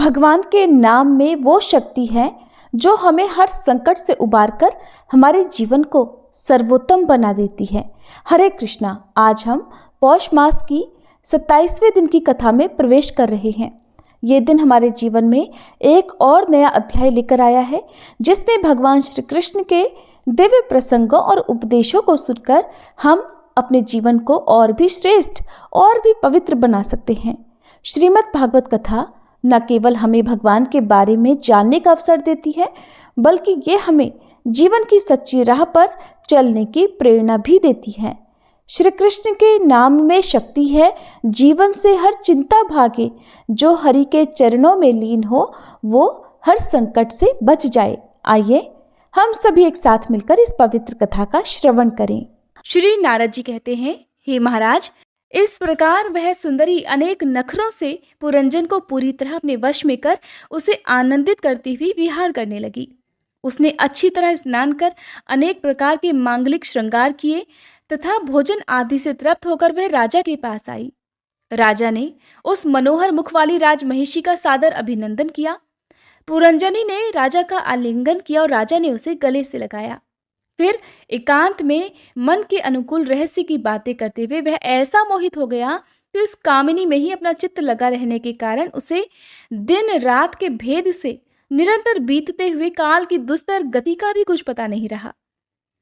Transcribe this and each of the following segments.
भगवान के नाम में वो शक्ति है जो हमें हर संकट से उबारकर हमारे जीवन को सर्वोत्तम बना देती है। हरे कृष्णा। आज हम पौष मास की 27वें दिन की कथा में प्रवेश कर रहे हैं। ये दिन हमारे जीवन में एक और नया अध्याय लेकर आया है, जिसमें भगवान श्री कृष्ण के दिव्य प्रसंगों और उपदेशों को सुनकर हम अपने जीवन को और भी श्रेष्ठ और भी पवित्र बना सकते हैं। श्रीमद् भागवत कथा न केवल हमें भगवान के बारे में जानने का अवसर देती है, बल्कि ये हमें जीवन की सच्ची राह पर चलने की प्रेरणा भी देती है। श्री कृष्ण के नाम में शक्ति है, जीवन से हर चिंता भागे। जो हरि के चरणों में लीन हो वो हर संकट से बच जाए। आइए हम सभी एक साथ मिलकर इस पवित्र कथा का श्रवण करें। श्री नारद जी कहते हैं, हे महाराज, इस प्रकार वह सुंदरी अनेक नखरों से पुरंजन को पूरी तरह अपने वश में कर उसे आनंदित करती हुई विहार करने लगी। उसने अच्छी तरह स्नान कर अनेक प्रकार के मांगलिक श्रृंगार किए तथा भोजन आदि से तृप्त होकर वह राजा के पास आई। राजा ने उस मनोहर मुख वाली राजमहिषी का सादर अभिनंदन किया। पुरंजनी ने राजा का आलिंगन किया और राजा ने उसे गले से लगाया। फिर एकांत में मन के अनुकूल रहस्य की बातें करते हुए वह ऐसा मोहित हो गया कि उस कामिनी में ही अपना चित्त लगा रहने के कारण उसे दिन रात के भेद से निरंतर बीतते हुए काल की दुस्तर गति का भी कुछ पता नहीं रहा।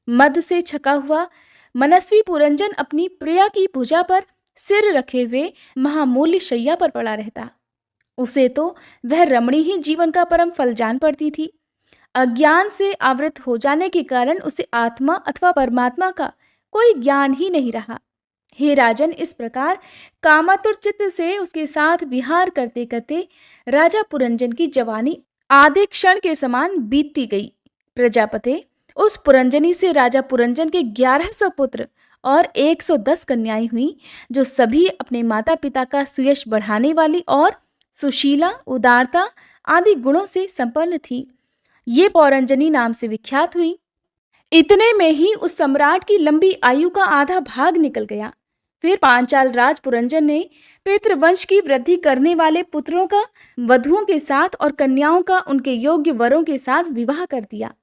मद से छका हुआ मनस्वी पुरंजन अपनी प्रिया की भुजा पर सिर रखे हुए महामूल्य शैया पर पड़ा रहता। उसे तो वह रमणी ही जीवन का परम फल जान पड़ती थी। अज्ञान से आवृत हो जाने के कारण उसे आत्मा अथवा परमात्मा का कोई ज्ञान ही नहीं रहा। हे राजन, इस प्रकार कामातुर चित्त से उसके साथ विहार करते करते राजा पुरंजन की जवानी आधे क्षण के समान बीतती गई। प्रजापते, उस पुरंजनी से राजा पुरंजन के 1100 पुत्र और 110 कन्याएं हुई, जो सभी अपने माता पिता का सुयश बढ़ाने वाली और सुशीला, उदारता आदि गुणों से संपन्न थी। ये पौरंजनी नाम से विख्यात हुई। इतने में ही उस सम्राट की लंबी आयु का आधा भाग निकल गया। फिर पांचाल राज पुरंजन ने पितृवंश की वृद्धि करने वाले पुत्रों का वधुओं के साथ और कन्याओं का उनके योग्य वरों के साथ विवाह कर दिया।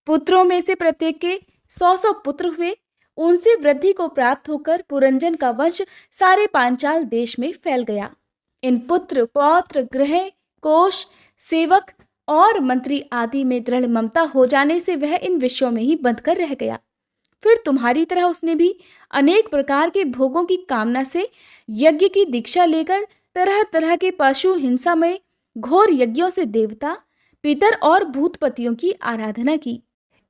पुत्रों में से प्रत्येक के 100 पुत्र हुए। उनसे वृद्धि को प्राप्त होकर पुरंजन का वंश सारे पांचाल देश में फैल गया। इन पुत्र, पौत्र, गृह, कोष, सेवक और मंत्री आदि में दृढ़ ममता हो जाने से वह इन विषयों में ही बंध कर रह गया। फिर तुम्हारी तरह उसने भी अनेक प्रकार के भोगों की कामना से यज्ञ की दीक्षा लेकर तरह तरह के पशु हिंसा में घोर यज्ञों से देवता, पितर और भूतपतियों की आराधना की।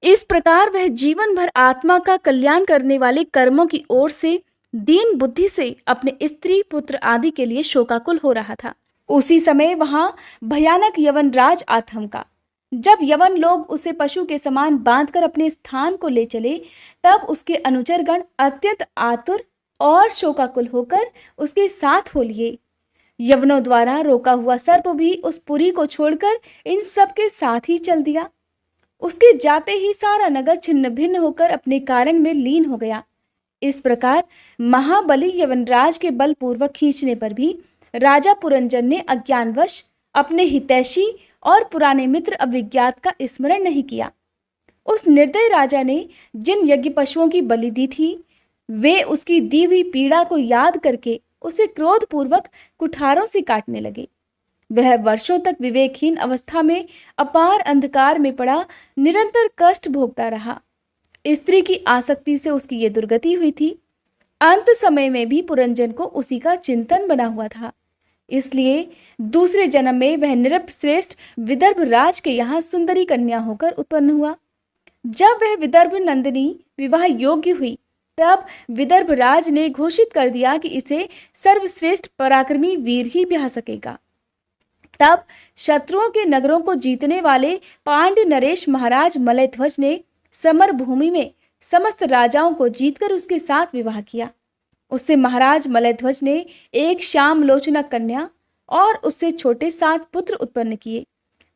इस प्रकार वह जीवन भर आत्मा का कल्याण करने वाले कर्मों की ओर से दीन बुद्धि से अपने स्त्री, पुत्र आदि के लिए शोकाकुल हो रहा था। उसी समय वहां भयानक यवन राज आ थमका। जब यवन लोग उसे पशु के समान बांधकर अपने स्थान को ले चले, तब उसके अनुचरगण अत्यंत आतुर और शोकाकुल होकर उसके साथ हो लिए। यवनों द्वारा रोका हुआ सर्प भी उस पुरी को छोड़कर इन सब के साथ ही चल दिया। उसके जाते ही सारा नगर छिन्न भिन्न होकर अपने कारण में लीन हो गया। इस प्रकार महाबली यवनराज के बलपूर्वक खींचने पर भी राजा पुरंजन ने अज्ञानवश अपने हितैषी और पुराने मित्र अभिज्ञात का स्मरण नहीं किया। उस निर्दय राजा ने जिन यज्ञ पशुओं की बलि दी थी, वे उसकी दी हुई पीड़ा को याद करके उसे क्रोधपूर्वक कुठारों से काटने लगे। वह वर्षों तक विवेकहीन अवस्था में अपार अंधकार में पड़ा निरंतर कष्ट भोगता रहा। स्त्री की आसक्ति से उसकी ये दुर्गति हुई थी। अंत समय में भी पुरंजन को उसी का चिंतन बना हुआ था। इसलिए दूसरे जन्म में वह निरप श्रेष्ठ विदर्भ राज के यहाँ सुंदरी कन्या होकर उत्पन्न हुआ। जब वह विदर्भ नंदिनी विवाह योग्य हुई, तब विदर्भ राज ने घोषित कर दिया कि इसे सर्वश्रेष्ठ पराक्रमी वीर ही ब्याह सकेगा। तब शत्रुओं के नगरों को जीतने वाले पांड्य नरेश महाराज मलयध्वज ने समर भूमि में समस्त राजाओं को जीतकर उसके साथ विवाह किया। उससे महाराज मलयध्वज ने एक श्याम लोचना कन्या और उससे छोटे 7 पुत्र उत्पन्न किए,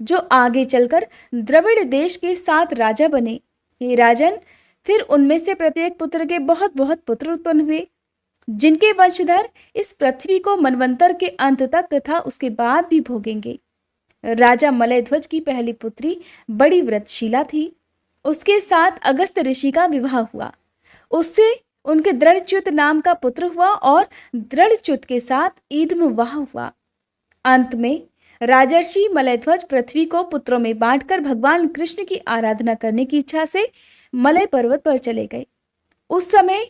जो आगे चलकर द्रविड़ देश के 7 राजा बने। हे राजन, फिर उनमें से प्रत्येक पुत्र के बहुत बहुत पुत्र उत्पन्न हुए, जिनके वंशधर इस पृथ्वी को मनवंतर के अंत तक तथा उसके बाद भी भोगेंगे। राजा मलयध्वज की पहली पुत्री बड़ी व्रतशीला थी। उसके साथ अगस्त ऋषि का विवाह हुआ। उससे उनके दृढ़च्युत नाम का पुत्र हुआ और दृढ़च्युत के साथ ईदमुवाह हुआ। अंत में राजर्षि मलयध्वज पृथ्वी को पुत्रों में बांटकर भगवान कृष्ण की आराधना करने की इच्छा से मलय पर्वत पर चले गए। उस समय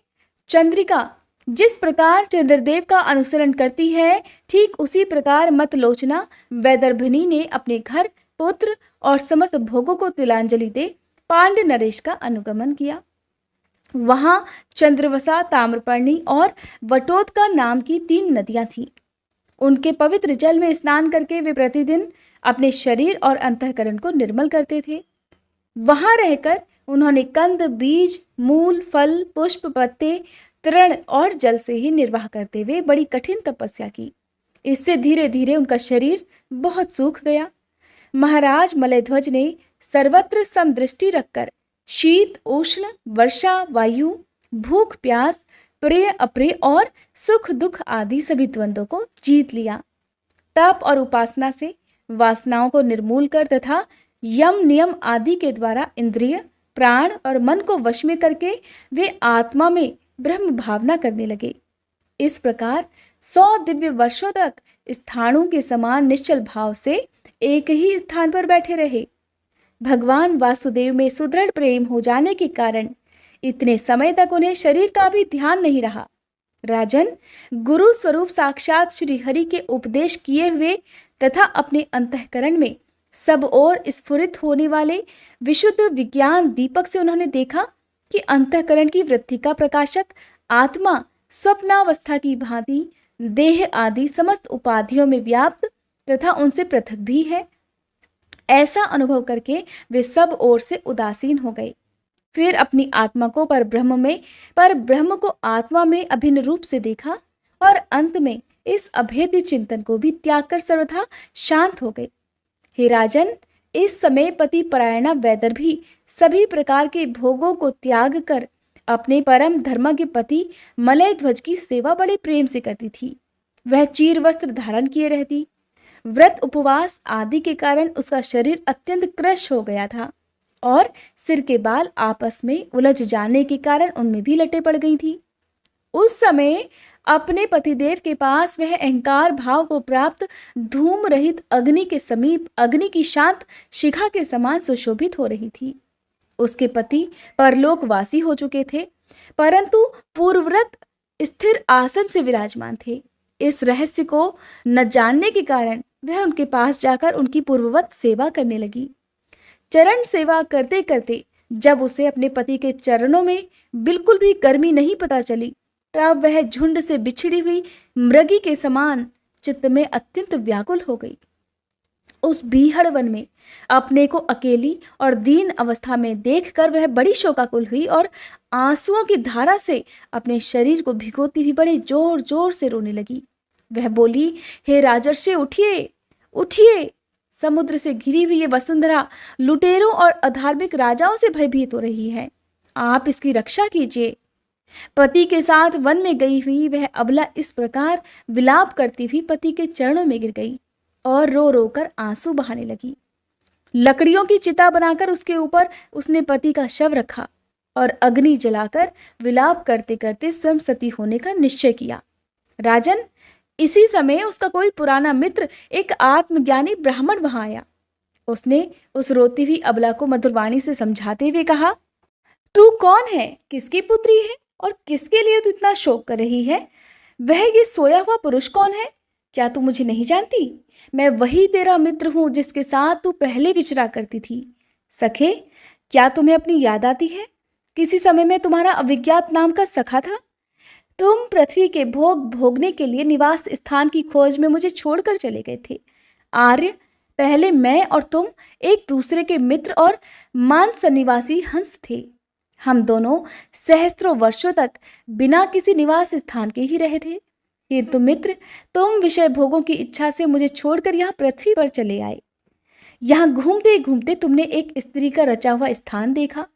चंद्रिका जिस प्रकार चंद्रदेव का अनुसरण करती है, ठीक उसी प्रकार मतलोचना वैदर्भिनी ने अपने घर, पुत्र और समस्त भोगों को तिलांजलि दे पांड्य नरेश का अनुगमन किया। वहां चंद्रवसा, ताम्रपर्णी और वटोदका नाम की 3 नदियां थीं। उनके पवित्र जल में स्नान करके वे प्रतिदिन अपने शरीर और अंतःकरण को निर्मल करते थे। वहां रहकर उन्होंने कंद, बीज, मूल, फल, पुष्प, पत्ते, तृण और जल से ही निर्वाह करते हुए बड़ी कठिन तपस्या की। इससे धीरे धीरे उनका शरीर बहुत सूख गया। महाराज मलयध्वज ने सर्वत्र समदृष्टि रखकर शीत, उष्ण, वर्षा, वायु, भूख, प्यास, प्रिय, अप्रिय और सुख दुख आदि सभी द्वंद्वों को जीत लिया। तप और उपासना से वासनाओं को निर्मूल कर तथा यम नियम आदि के द्वारा इंद्रिय, प्राण और मन को वश में करके वे आत्मा में ब्रह्म भावना करने लगे। इस प्रकार 100 दिव्य वर्षों तक स्थाणु के समान निश्चल भाव से एक ही स्थान पर बैठे रहे। भगवान वासुदेव में सुदृढ़ प्रेम हो जाने के कारण इतने समय तक उन्हें शरीर का भी ध्यान नहीं रहा। राजन, गुरु स्वरूप साक्षात श्री हरि के उपदेश किए हुए तथा अपने अंतःकरण में सब ओर स्फुरित होने वाले विशुद्ध विज्ञान दीपक से उन्होंने देखा कि अंतःकरण की वृत्ति का प्रकाशक आत्मा स्वप्नावस्था की भांति देह आदि समस्त उपाधियों में व्याप्त तथा उनसे पृथक भी है। ऐसा अनुभव करके वे सब ओर से उदासीन हो गए। फिर अपनी आत्मा को परब्रह्म में, परब्रह्म को आत्मा में अभिन्न रूप से देखा और अंत में इस अभेद्य चिंतन को भी त्याग कर सर्वथा शांत हो गए। हे राजन, इस समय पति परायणा वैदर्भी सभी प्रकार के भोगों को त्याग कर अपने परम धर्मज्ञ पति मलयध्वज की सेवा बड़े प्रेम से करती थी। वह चीर वस्त्र धारण किए रहती। व्रत उपवास आदि के कारण उसका शरीर अत्यंत कृश हो गया था और सिर के बाल आपस में उलझ जाने के कारण उनमें भी लटें पड़ गई थी। उस समय अपने पतिदेव के पास वह अहंकार भाव को प्राप्त धूम रहित अग्नि के समीप अग्नि की शांत शिखा के समान सुशोभित हो रही थी। उसके पति परलोकवासी हो चुके थे, परंतु पूर्वव्रत स्थिर आसन से विराजमान थे। इस रहस्य को न जानने के कारण वह उनके पास जाकर उनकी पूर्ववत सेवा करने लगी। चरण सेवा करते करते जब उसे अपने पति के चरणों में बिल्कुल भी गर्मी नहीं पता चली, तब वह झुंड से बिछड़ी हुई मृगी के समान चित्त में अत्यंत व्याकुल हो गई। उस बीहड़ वन में अपने को अकेली और दीन अवस्था में देखकर वह बड़ी शोकाकुल हुई और आंसुओं की धारा से अपने शरीर को भिगोती हुई बड़े जोर जोर से रोने लगी। वह बोली, हे राजर्षि, उठिए उठिए, समुद्र से घिरी हुई ये वसुंधरा लुटेरों और अधार्मिक राजाओं से भयभीत हो रही है। आप इसकी रक्षा कीजिए। पति के साथ वन में गई हुई वह अबला इस प्रकार विलाप करती हुई पति के चरणों में गिर गई और रो रो कर आंसू बहाने लगी। लकड़ियों की चिता बनाकर उसके ऊपर उसने पति का शव रखा और अग्नि जलाकर विलाप करते करते स्वयं सती होने का निश्चय किया। राजन, इसी समय उसका कोई पुराना मित्र, एक आत्मज्ञानी ब्राह्मण वहां आया। उसने उस रोती हुई अबला को मधुरवाणी से समझाते हुए कहा, तू कौन है, किसकी पुत्री है और किसके लिए तू इतना शोक कर रही है? वह ये सोया हुआ पुरुष कौन है? क्या तू मुझे नहीं जानती? मैं वही तेरा मित्र हूं जिसके साथ तू पहले विचरा करती थी। सखे, क्या तुम्हें अपनी याद आती है? किसी समय में तुम्हारा अविज्ञात नाम का सखा था। तुम पृथ्वी के भोग भोगने के लिए निवास स्थान की खोज में मुझे छोड़कर चले गए थे। आर्य, पहले मैं और तुम एक दूसरे के मित्र और मांस निवासी हंस थे। हम दोनों सहस्त्रों वर्षों तक बिना किसी निवास स्थान के ही रहे थे, किंतु मित्र, तुम विषय भोगों की इच्छा से मुझे छोड़कर यहाँ पृथ्वी पर चले आए। यहाँ घूमते घूमते तुमने एक स्त्री का रचा हुआ स्थान देखा।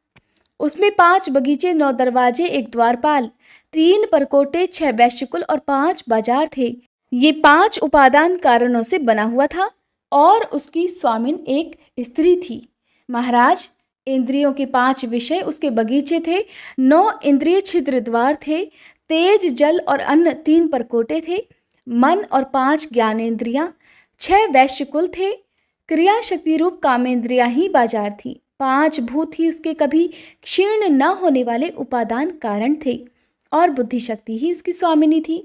उसमें 5 बगीचे, 9 दरवाजे, 1 द्वारपाल, 3 परकोटे, 6 वैश्यकुल और 5 बाजार थे। ये 5 उपादान कारणों से बना हुआ था। और उसकी स्वामिन एक स्त्री थी। महाराज, इंद्रियों के 5 विषय उसके बगीचे थे, 9 इंद्रिय छिद्र द्वार थे, तेज, जल और अन्न 3 परकोटे थे, मन और 5 ज्ञानेंद्रियां, 6 वैश्यकुल थे, क्रिया शक्ति रूप कामेंद्रियां ही बाजार थी, 5 भूत ही उसके कभी क्षीण न होने वाले उपादान कारण थे, और बुद्धि शक्ति ही उसकी स्वामिनी थी।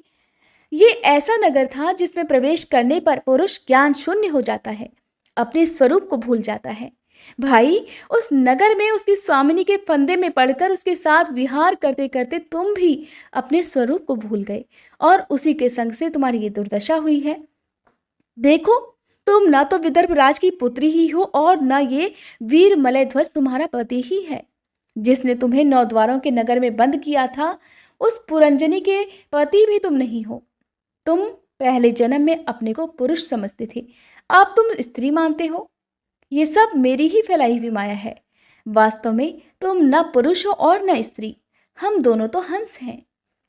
ये ऐसा नगर था जिसमें प्रवेश करने पर पुरुष ज्ञान शून्य हो जाता है, अपने स्वरूप को भूल जाता है। भाई, उस नगर में उसकी स्वामिनी के फंदे में पड़कर उसके साथ विहार करते करते तुम भी अपने स्वरूप को भूल गए, और उसी के संग से तुम्हारी ये दुर्दशा हुई है। देखो, तुम ना तो विदर्भ राज की पुत्री ही हो और न ये वीर मलयध्वज तुम्हारा पति ही है। जिसने तुम्हें 9 द्वारों के नगर में बंद किया था, उस पुरंजनी के पति भी तुम नहीं हो। तुम पहले जन्म में अपने को पुरुष समझते थे, अब तुम स्त्री मानते हो। ये सब मेरी ही फैलाई हुई माया है। वास्तव में तुम न पुरुष हो और न स्त्री, हम दोनों तो हंस हैं।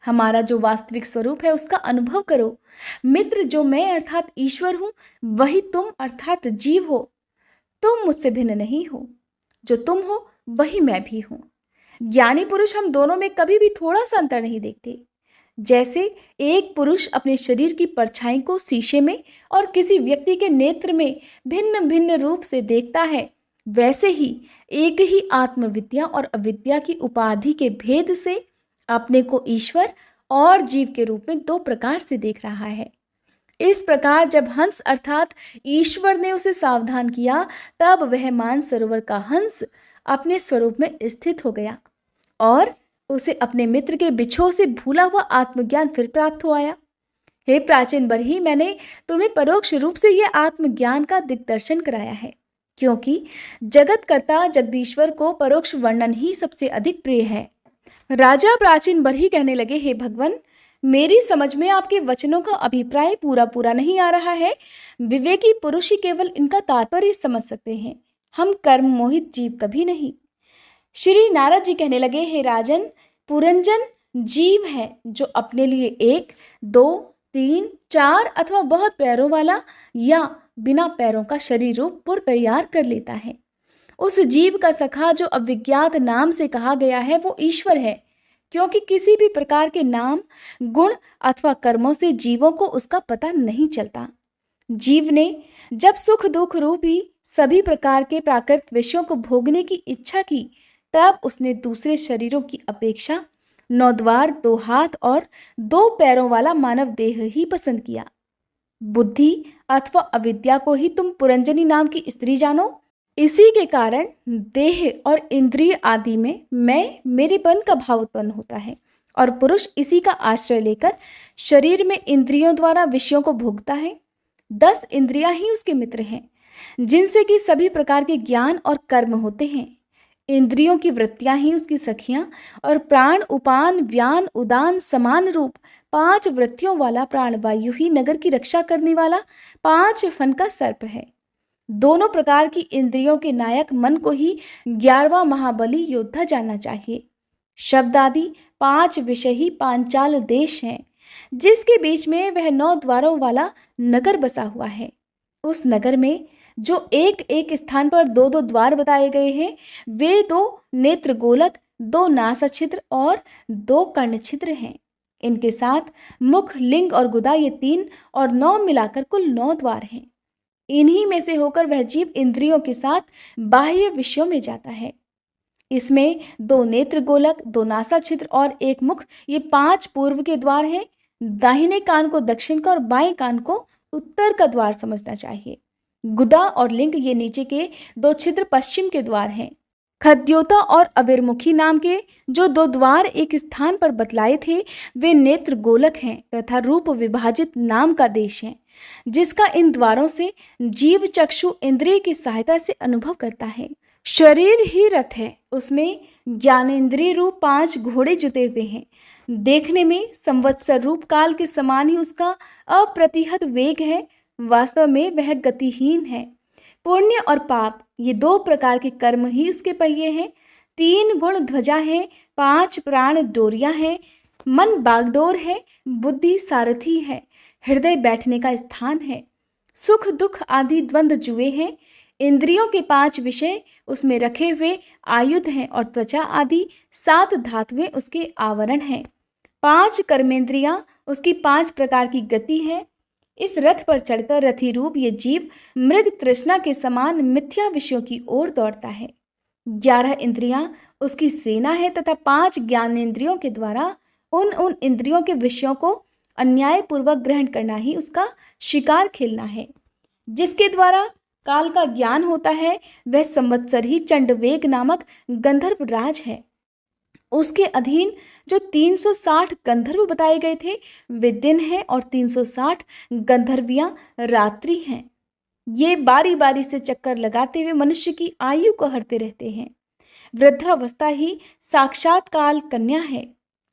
हमारा जो वास्तविक स्वरूप है उसका अनुभव करो। मित्र, जो मैं अर्थात ईश्वर हूं, वही तुम अर्थात जीव हो। तुम मुझसे भिन्न नहीं हो, जो तुम हो वही मैं भी हूं। ज्ञानी पुरुष हम दोनों में कभी भी थोड़ा सा अंतर नहीं देखते। जैसे एक पुरुष अपने शरीर की परछाई को शीशे में और किसी व्यक्ति के नेत्र में भिन्न भिन्न रूप से देखता है, वैसे ही एक ही आत्मविद्या और अविद्या की उपाधि के भेद से अपने को ईश्वर और जीव के रूप में 2 प्रकार से देख रहा है। इस प्रकार जब हंस अर्थात ईश्वर ने उसे सावधान किया, तब वह मानसरोवर का हंस अपने स्वरूप में स्थित हो गया और उसे अपने मित्र के बिछोह से भूला हुआ आत्मज्ञान फिर प्राप्त हो आया। हे प्राचीन बरही, मैंने तुम्हें परोक्ष रूप से यह आत्मज्ञान का दिग्दर्शन कराया है, क्योंकि जगतकर्ता जगदीश्वर को परोक्ष वर्णन ही सबसे अधिक प्रिय है। राजा प्राचीन बरही कहने लगे, हे भगवान, मेरी समझ में आपके वचनों का अभिप्राय पूरा नहीं आ रहा है। विवेकी पुरुष ही केवल इनका तात्पर्य समझ सकते हैं, हम कर्म मोहित जीव कभी नहीं। श्री नारद जी कहने लगे, हे राजन, पुरंजन जीव है जो अपने लिए 1, 2, 3, 4 अथवा बहुत पैरों वाला या बिना पैरों का शरीर रूप पुर तैयार कर लेता है। उस जीव का सखा जो अविज्ञात नाम से कहा गया है वो ईश्वर है, क्योंकि किसी भी प्रकार के नाम, गुण अथवा कर्मों से जीवों को उसका पता नहीं चलता। जीव ने जब सुख दुख रूपी सभी प्रकार के प्राकृत विषयों को भोगने की इच्छा की, तब उसने दूसरे शरीरों की अपेक्षा 9 द्वार, 2 हाथ और 2 पैरों वाला मानव देह ही पसंद किया। बुद्धि अथवा अविद्या को ही तुम पुरंजनी नाम की स्त्री जानो। इसी के कारण देह और इंद्रिय आदि में मैं मेरेपन का भाव उत्पन्न होता है, और पुरुष इसी का आश्रय लेकर शरीर में इंद्रियों द्वारा विषयों को भोगता है। 10 इंद्रियां ही उसके मित्र हैं, जिनसे कि सभी प्रकार के ज्ञान और कर्म होते हैं। इंद्रियों की वृत्तियां ही उसकी सखियां, और प्राण, उपान, व्यान, उदान समान रूप 5 वृत्तियों वाला प्राणवायु ही नगर की रक्षा करने वाला 5 फन का सर्प है। दोनों प्रकार की इंद्रियों के नायक मन को ही 11वां महाबली योद्धा जानना चाहिए। शब्द आदि 5 विषय ही पांचाल देश हैं, जिसके बीच में वह 9 द्वारों वाला नगर बसा हुआ है। उस नगर में जो एक एक स्थान पर 2-2 द्वार बताए गए हैं, वे 2 नेत्र गोलक, 2 नासा छिद्र और 2 कर्ण छिद्र हैं। इनके साथ मुख, लिंग और गुदा, ये 3 और 9 मिलाकर कुल 9 द्वार हैं। इन्हीं में से होकर वह जीव इंद्रियों के साथ बाह्य विषयों में जाता है। इसमें 2 नेत्र गोलक, 2 नासा छिद्र और 1 मुख, ये 5 पूर्व के द्वार हैं। दाहिने कान को दक्षिण का और बाएं कान को उत्तर का द्वार समझना चाहिए। गुदा और लिंग, ये नीचे के 2 छिद्र पश्चिम के द्वार हैं। खद्योता और अविर्मुखी नाम के जो 2 द्वार एक स्थान पर बतलाए थे, वे नेत्र गोलक हैं तथा रूप विभाजित नाम का देश है, जिसका इन द्वारों से जीव चक्षु इंद्रिय की सहायता से अनुभव करता है। शरीर ही रथ है, उसमें ज्ञानेंद्रिय रूप 5 घोड़े जुते हुए हैं। देखने में संवत्सर रूप काल के समान ही उसका अप्रतिहत वेग है, वास्तव में वह गतिहीन है। पुण्य और पाप, ये 2 प्रकार के कर्म ही उसके पहिए हैं। 3 गुण ध्वजा है, 5 प्राण डोरियां हैं, मन बागडोर है, बुद्धि सारथी है, हृदय बैठने का स्थान है, सुख दुख आदि द्वंद जुए हैं। इंद्रियों के 5 विषय उसमें रखे हुए आयुध हैं और त्वचा आदि 7 धातुएं उसके आवरण हैं। 5 कर्मेंद्रियां उसकी 5 प्रकार की गति है। इस रथ पर चढ़कर रथी रूप ये जीव मृग तृष्णा के समान मिथ्या विषयों की ओर दौड़ता है। 11 इंद्रियां उसकी सेना है तथा 5 ज्ञानेंद्रियों के द्वारा उन इंद्रियों के विषयों को अन्यायपूर्वक ग्रहण करना ही उसका शिकार खेलना है। जिसके द्वारा काल का ज्ञान होता है वह संवत्सर ही चंडवेग नामक गंधर्व राज है। उसके अधीन जो 360 गंधर्व बताए गए थे वे दिन हैं और 360 गंधर्वियां रात्रि हैं। ये बारी बारी से चक्कर लगाते हुए मनुष्य की आयु को हरते रहते हैं। वृद्धावस्था ही साक्षात काल कन्या है।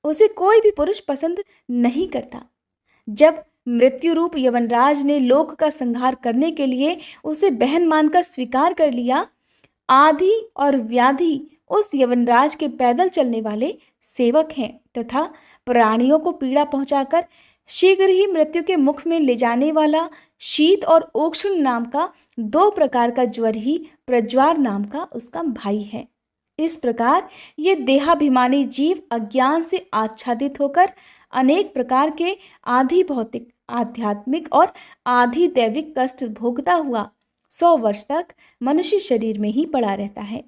उसे कोई भी पुरुष पसंद नहीं करता। जब मृत्यु रूप यवनराज ने लोक का संहार करने के लिए उसे बहन मानकर स्वीकार कर लिया, आदि और व्याधि उस यवनराज के पैदल चलने वाले सेवक हैं तथा प्राणियों को पीड़ा पहुंचाकर शीघ्र ही मृत्यु के मुख में ले जाने वाला शीत और ओक्षण नाम का 2 प्रकार का ज्वर ही प्रज्वार नाम का उसका भाई है। इस प्रकार ये देहाभिमानी जीव अज्ञान से आच्छादित होकर अनेक प्रकार के आधि भौतिक, आध्यात्मिक और आधि दैविक कष्ट भोगता हुआ 100 वर्ष तक मनुष्य शरीर में ही पड़ा रहता है।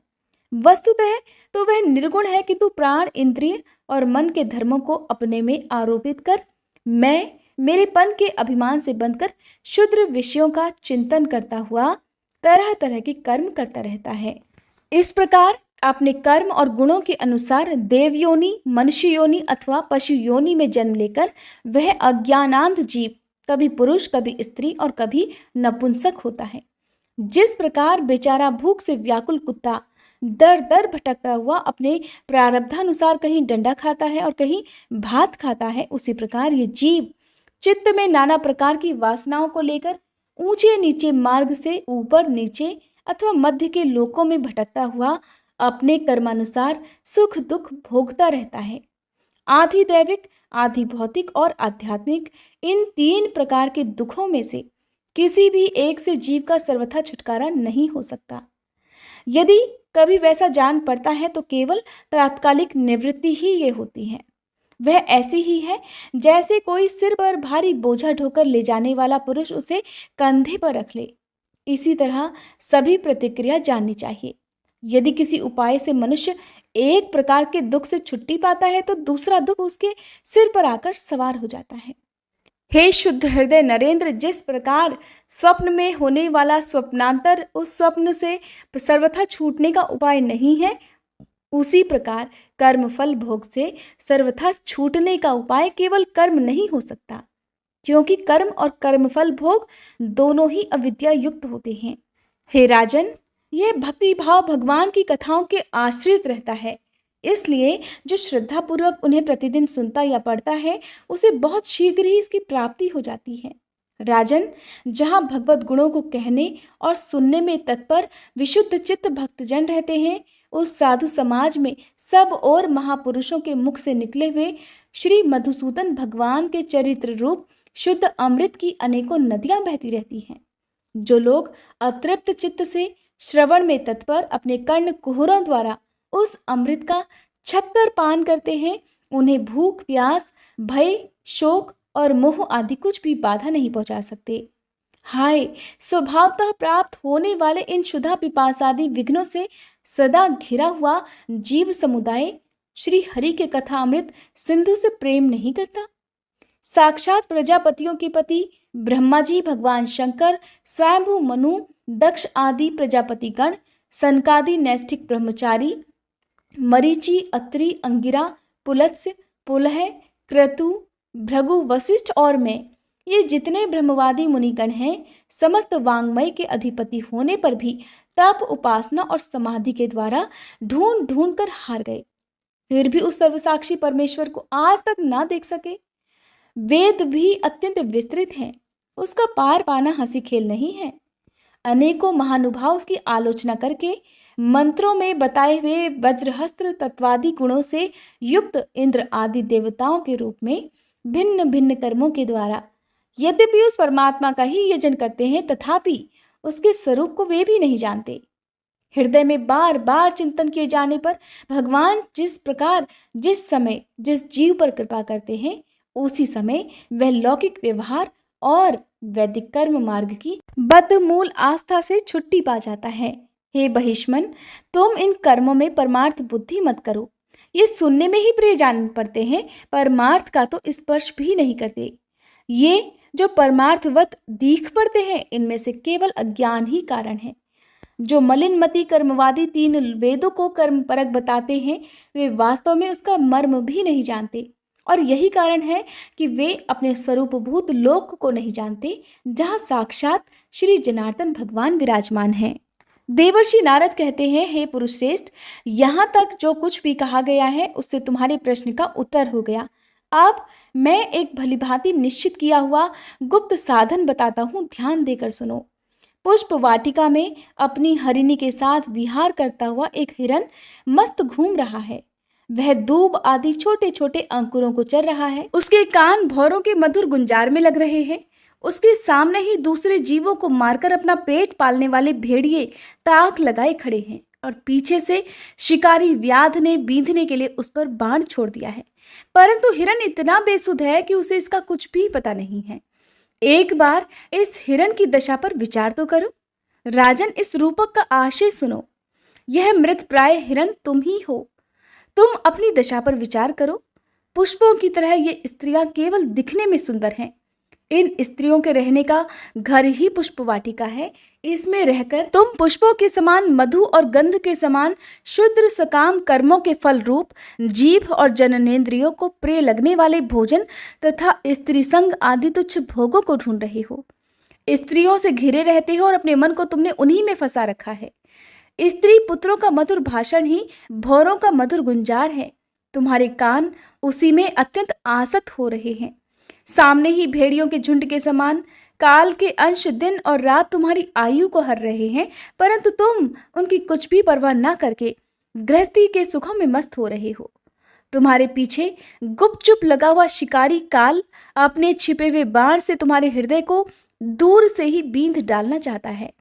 वस्तुतः तो वह निर्गुण है, किंतु प्राण, इंद्रिय और मन के धर्मों को अपने में आरोपित कर मैं मेरेपन के अभिमान से बंधकर क्षुद्र विषयों का चिंतन करता हुआ तरह तरह के कर्म करता रहता है। इस प्रकार अपने कर्म और गुणों के अनुसार देव योनि, मनुष्य योनि अथवा पशु योनि में जन्म लेकर वह अज्ञानांध जीव कभी पुरुष, कभी स्त्री और कभी नपुंसक होता है। जिस प्रकार बेचारा भूख से व्याकुल कुत्ता दर दर भटकता हुआ अपने प्रारब्धानुसार कहीं डंडा खाता है और कहीं भात खाता है, उसी प्रकार ये जीव चित्त में नाना प्रकार की वासनाओं को लेकर ऊंचे नीचे मार्ग से ऊपर नीचे अथवा मध्य के लोकों में भटकता हुआ अपने कर्मानुसार सुख दुख भोगता रहता है। आधि दैविक, आधि भौतिक और आध्यात्मिक इन 3 प्रकार के दुखों में से किसी भी एक से जीव का सर्वथा छुटकारा नहीं हो सकता। यदि कभी वैसा जान पड़ता है तो केवल तात्कालिक निवृत्ति ही ये होती है। वह ऐसी ही है जैसे कोई सिर पर भारी बोझा ढोकर ले जाने वाला पुरुष उसे कंधे पर रख ले। इसी तरह सभी प्रतिक्रिया जाननी चाहिए। यदि किसी उपाय से मनुष्य एक प्रकार के दुख से छुट्टी पाता है तो दूसरा दुख उसके सिर पर आकर सवार हो जाता है। हे शुद्ध हृदय नरेंद्र, जिस प्रकार स्वप्न में होने वाला स्वप्नांतर उस स्वप्न से सर्वथा छूटने का उपाय नहीं है, उसी प्रकार कर्मफल भोग से सर्वथा छूटने का उपाय केवल कर्म नहीं हो सकता, क्योंकि कर्म और कर्मफल भोग दोनों ही अविद्या युक्त होते हैं। हे राजन, यह भक्ति भाव भगवान की कथाओं के आश्रित रहता है, इसलिए जो श्रद्धापूर्वक उन्हें प्रतिदिन सुनता या पढ़ता है उसे बहुत शीघ्र ही इसकी प्राप्ति हो जाती है। राजन, जहाँ भगवत गुणों को कहने और सुनने में तत्पर विशुद्ध चित्त भक्तजन रहते हैं, उस साधु समाज में सब और महापुरुषों के मुख से निकले हुए श्री मधुसूदन भगवान के चरित्र रूप शुद्ध अमृत की अनेकों नदियां बहती रहती हैं। जो लोग अतृप्त चित्त से श्रवण में तत्पर अपने कर्ण कुहरों द्वारा उस अमृत का छक्कर पान करते हैं, उन्हें भूख, प्यास, भय, शोक और मोह आदि कुछ भी बाधा नहीं पहुंचा सकते। हाय, स्वभावतः प्राप्त होने वाले इन क्षुधा पिपासादि विघ्नों से सदा घिरा हुआ जीव समुदाय श्री हरि के कथा अमृत सिंधु से प्रेम नहीं करता। साक्षात प्रजापतियों के पति ब्रह्मा जी, भगवान शंकर, स्वयंभू मनु, दक्ष आदि प्रजापतिगण, सनकादि नैष्ठिक ब्रह्मचारी, मरीचि, अत्रि, अंगिरा, पुलत्स्य, पुलह, क्रतु, भृगु, वशिष्ठ और मैं, ये जितने ब्रह्मवादी मुनिगण हैं, समस्त वांग्मय के अधिपति होने पर भी तप, उपासना और समाधि के द्वारा ढूंढ ढूंढ कर हार गए, फिर भी उस सर्वसाक्षी परमेश्वर को आज तक ना देख सके। वेद भी अत्यंत विस्तृत हैं, उसका पार पाना हंसी खेल नहीं है। अनेकों महानुभाव उसकी आलोचना करके मंत्रों में बताए हुए वज्रहस्त्र तत्वादि गुणों से युक्त इंद्र आदि देवताओं के रूप में भिन्न भिन्न कर्मों के द्वारा यद्यपि उस परमात्मा का ही यजन करते हैं, तथापि उसके स्वरूप को वे भी नहीं जानते। हृदय में बार बार चिंतन किए जाने पर भगवान जिस प्रकार, जिस समय, जिस जीव पर कृपा करते हैं, उसी समय वह लौकिक व्यवहार और वैदिक कर्म मार्ग की बद्धमूल आस्था से छुट्टी पा जाता है। हे बहिष्मन, तुम इन कर्मों में परमार्थ बुद्धि मत करो। ये सुनने में ही प्रिय जान पड़ते हैं, परमार्थ का तो स्पर्श भी नहीं करते। ये जो परमार्थवत दीख पड़ते हैं, इनमें से केवल अज्ञान ही कारण है। जो मलिनमति कर्मवादी 3 वेदों को कर्म परक बताते हैं, वे वास्तव में उसका मर्म भी नहीं जानते। और यही कारण है कि वे अपने स्वरूपभूत लोक को नहीं जानते, जहाँ साक्षात श्री जनार्दन भगवान विराजमान हैं। देवर्षि नारद कहते हैं, हे पुरुष श्रेष्ठ, यहाँ तक जो कुछ भी कहा गया है उससे तुम्हारे प्रश्न का उत्तर हो गया। अब मैं एक भलीभांति निश्चित किया हुआ गुप्त साधन बताता हूँ, ध्यान देकर सुनो। पुष्प वाटिका में अपनी हरिणी के साथ विहार करता हुआ एक हिरन मस्त घूम रहा है। वह दूब आदि छोटे छोटे अंकुरों को चर रहा है। उसके कान भौरों के मधुर गुंजार में लग रहे हैं। उसके सामने ही दूसरे जीवों को मारकर अपना पेट पालने वाले भेड़िए ताक लगाए खड़े हैं और पीछे से शिकारी व्याध ने बींधने के लिए उस पर बाण छोड़ दिया है। परंतु हिरन इतना बेसुध है कि उसे इसका कुछ भी पता नहीं है। एक बार इस हिरन की दशा पर विचार तो करो। राजन, इस रूपक का आशय सुनो। यह मृत प्राय हिरन तुम ही हो। तुम अपनी दशा पर विचार करो। पुष्पों की तरह ये स्त्रियां केवल दिखने में सुंदर हैं। इन स्त्रियों के रहने का घर ही पुष्प वाटिका है। इसमें रहकर तुम पुष्पों के समान मधु और गंध के समान शुद्र सकाम कर्मों के फल रूप जीभ और जननेंद्रियों को प्रिय लगने वाले भोजन तथा स्त्री संग आदि तुच्छ भोगों को ढूंढ रहे हो। स्त्रियों से घिरे रहते हो और अपने मन को तुमने उन्हीं में फंसा रखा है। स्त्री पुत्रों का मधुर भाषण ही भौरों का मधुर गुंजार है। तुम्हारे कान उसी में अत्यंत आसक्त हो रहे हैं। सामने ही भेड़ियों के झुंड के समान काल के अंश दिन और रात तुम्हारी आयु को हर रहे हैं, परंतु तुम उनकी कुछ भी परवाह न करके गृहस्थी के सुखों में मस्त हो रहे हो। तुम्हारे पीछे गुपचुप लगा हुआ शिकारी काल अपने छिपे हुए बाण से तुम्हारे हृदय को दूर से ही बींध डालना चाहता है।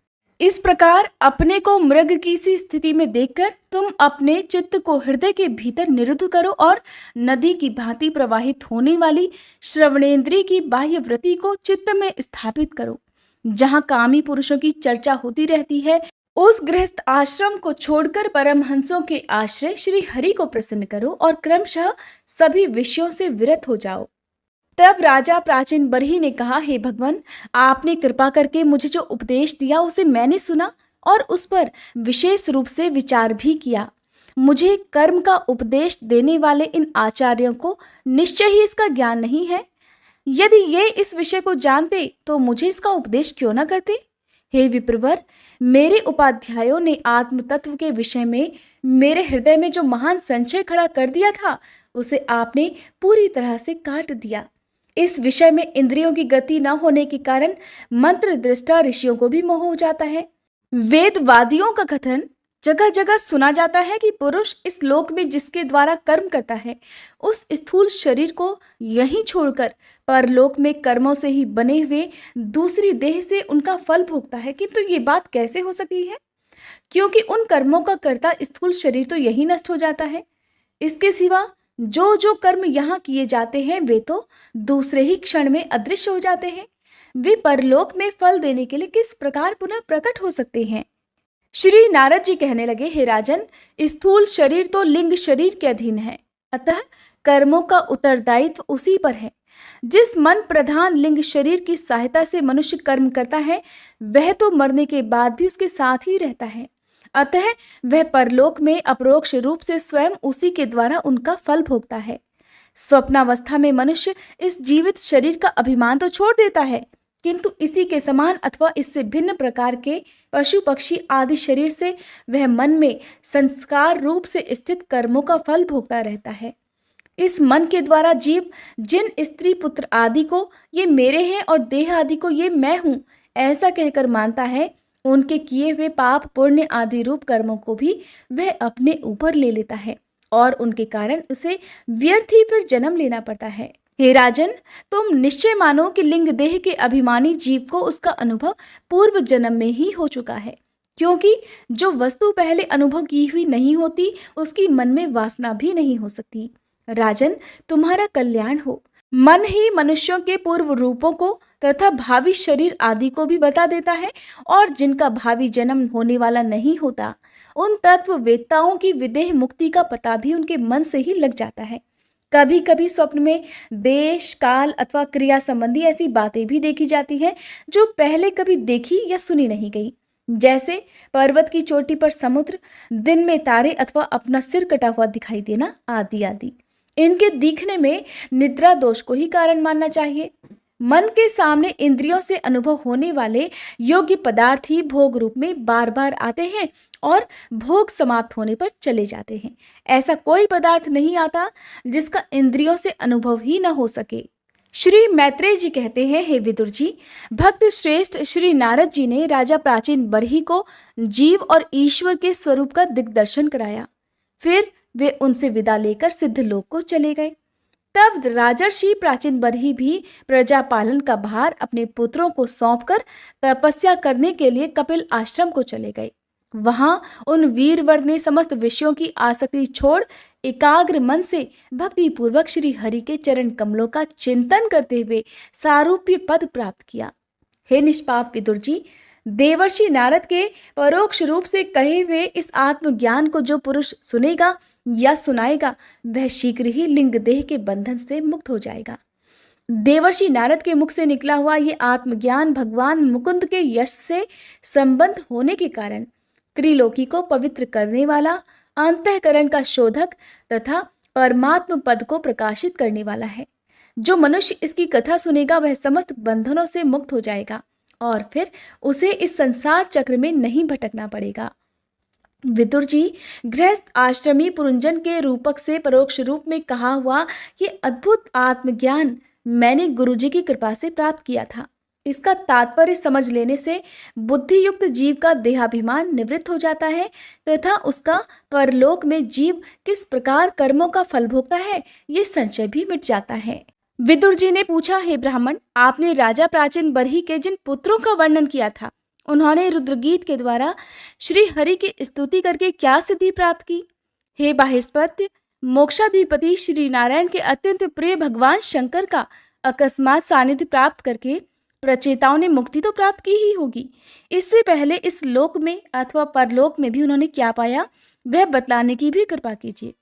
इस प्रकार अपने को मृग की सी स्थिति में देखकर तुम अपने चित्त को हृदय के भीतर निरुद्ध करो और नदी की भांति प्रवाहित होने वाली श्रवणेंद्रिय की बाह्य वृत्ति को चित्त में स्थापित करो। जहाँ कामी पुरुषों की चर्चा होती रहती है, उस गृहस्थ आश्रम को छोड़कर परमहंसों के आश्रय श्री हरि को प्रसन्न करो और क्रमशः सभी विषयों से विरत हो जाओ। तब राजा प्राचीन बरही ने कहा, हे भगवान, आपने कृपा करके मुझे जो उपदेश दिया उसे मैंने सुना और उस पर विशेष रूप से विचार भी किया। मुझे कर्म का उपदेश देने वाले इन आचार्यों को निश्चय ही इसका ज्ञान नहीं है। यदि ये इस विषय को जानते तो मुझे इसका उपदेश क्यों न करते। हे विप्रवर, मेरे उपाध्यायों ने आत्म तत्व के विषय में मेरे हृदय में जो महान संशय खड़ा कर दिया था, उसे आपने पूरी तरह से काट दिया। इस विषय में इंद्रियों की गति न होने के कारण मंत्र दृष्टा ऋषियों को भी मोह हो जाता है। वेदवादियों का कथन जगह जगह सुना जाता है कि पुरुष इस लोक में जिसके द्वारा कर्म करता है, उस स्थूल शरीर को यहीं छोड़कर परलोक में कर्मों से ही बने हुए दूसरी देह से उनका फल भोगता है। किंतु ये बात कैसे हो सकती है? क्योंकि उन कर्मों का कर्ता स्थूल शरीर तो यही नष्ट हो जाता है। इसके सिवा जो जो कर्म यहाँ किए जाते हैं वे तो दूसरे ही क्षण में अदृश्य हो जाते हैं। वे परलोक में फल देने के लिए किस प्रकार पुनः प्रकट हो सकते हैं? श्री नारद जी कहने लगे, हे राजन, स्थूल शरीर तो लिंग शरीर के अधीन है, अतः कर्मों का उत्तरदायित्व उसी पर है। जिस मन प्रधान लिंग शरीर की सहायता से मनुष्य कर्म करता है, वह तो मरने के बाद भी उसके साथ ही रहता है। अतः वह परलोक में अपरोक्ष रूप से स्वयं उसी के द्वारा उनका फल भोगता है। स्वप्नावस्था में मनुष्य इस जीवित शरीर का अभिमान तो छोड़ देता है, किंतु इसी के समान अथवा इससे भिन्न प्रकार के पशु पक्षी आदि शरीर से वह मन में संस्कार रूप से स्थित कर्मों का फल भोगता रहता है। इस मन के द्वारा जीव जिन स्त्री पुत्र आदि को ये मेरे हैं और देह आदि को ये मैं हूँ ऐसा कहकर मानता है, उनके किए हुए पाप पुण्य आदि रूप कर्मों को भी वह अपने ऊपर ले लेता है और उनके कारण उसे व्यर्थ ही फिर जन्म लेना पड़ता है। हे राजन, तुम निश्चय मानो कि लिंग देह के अभिमानी जीव को उसका अनुभव पूर्व जन्म में ही हो चुका है, क्योंकि जो वस्तु पहले अनुभव की हुई नहीं होती उसकी मन में वासना भी नहीं हो सकती। राजन, तुम्हारा कल्याण हो। मन ही मनुष्यों के पूर्व रूपों को तथा भावी शरीर आदि को भी बता देता है, और जिनका भावी जन्म होने वाला नहीं होता उन तत्व वेत्ताओं की विदेह मुक्ति का पता भी उनके मन से ही लग जाता है। कभी कभी स्वप्न में देश काल अथवा क्रिया संबंधी ऐसी बातें भी देखी जाती हैं जो पहले कभी देखी या सुनी नहीं गई, जैसे पर्वत की चोटी पर समुद्र, दिन में तारे अथवा अपना सिर कटा हुआ दिखाई देना आदि आदि। इनके दिखने में निद्रा दोष को ही कारण मानना चाहिए। मन के सामने इंद्रियों से अनुभव होने वाले योग्य पदार्थ ही भोग रूप में बार बार आते हैं और भोग समाप्त होने पर चले जाते हैं। ऐसा कोई पदार्थ नहीं आता जिसका इंद्रियों से अनुभव ही न हो सके। श्री मैत्रेय जी कहते हैं, हे विदुर जी, भक्त श्रेष्ठ श्री नारद जी ने राजा प्राचीन बरही को जीव और ईश्वर के स्वरूप का दिग्दर्शन कराया। फिर वे उनसे विदा लेकर सिद्धलोक को चले गए। तब राजर्षि प्राचीन बरही भी प्रजा पालन का भार अपने पुत्रों को सौंपकर तपस्या करने के लिए कपिल आश्रम को चले गए। वहां उन वीरवर ने समस्त विषयों की आसक्ति छोड़ एकाग्र मन से भक्ति पूर्वक श्री हरि के चरण कमलों का चिंतन करते हुए सारूप्य पद प्राप्त किया। हे निष्पाप विदुर जी, देवर्षि नारद के परोक्ष रूप से कहे हुए इस आत्मज्ञान को जो पुरुष सुनेगा या सुनाएगा वह शीघ्र ही लिंग देह के बंधन से मुक्त हो जाएगा। देवर्षि नारद के मुख से निकला हुआ ये आत्मज्ञान भगवान मुकुंद के यश से संबंध होने के कारण त्रिलोकी को पवित्र करने वाला, अंतःकरण का शोधक तथा परमात्म पद को प्रकाशित करने वाला है। जो मनुष्य इसकी कथा सुनेगा वह समस्त बंधनों से मुक्त हो जाएगा और फिर उसे इस संसार चक्र में नहीं भटकना पड़ेगा। विदुर जी, गृहस्थ आश्रमी पुरंजन के रूपक से परोक्ष रूप में कहा हुआ ये अद्भुत आत्मज्ञान मैंने गुरुजी की कृपा से प्राप्त किया था। इसका तात्पर्य समझ लेने से बुद्धि युक्त जीव का देहाभिमान निवृत्त हो जाता है तथा उसका परलोक में जीव किस प्रकार कर्मों का फल भोगता है ये संशय भी मिट जाता है। विदुर जी ने पूछा, हे ब्राह्मण, आपने राजा प्राचीन बरही के जिन पुत्रों का वर्णन किया था उन्होंने रुद्रगीत के द्वारा श्री हरि की स्तुति करके क्या सिद्धि प्राप्त की? हे बाहिस्पत्य, मोक्षाधिपति श्री नारायण के अत्यंत प्रिय भगवान शंकर का अकस्मात सानिध्य प्राप्त करके प्रचेताओं ने मुक्ति तो प्राप्त की ही होगी। इससे पहले इस लोक में अथवा परलोक में भी उन्होंने क्या पाया वह बतलाने की भी कृपा कीजिए।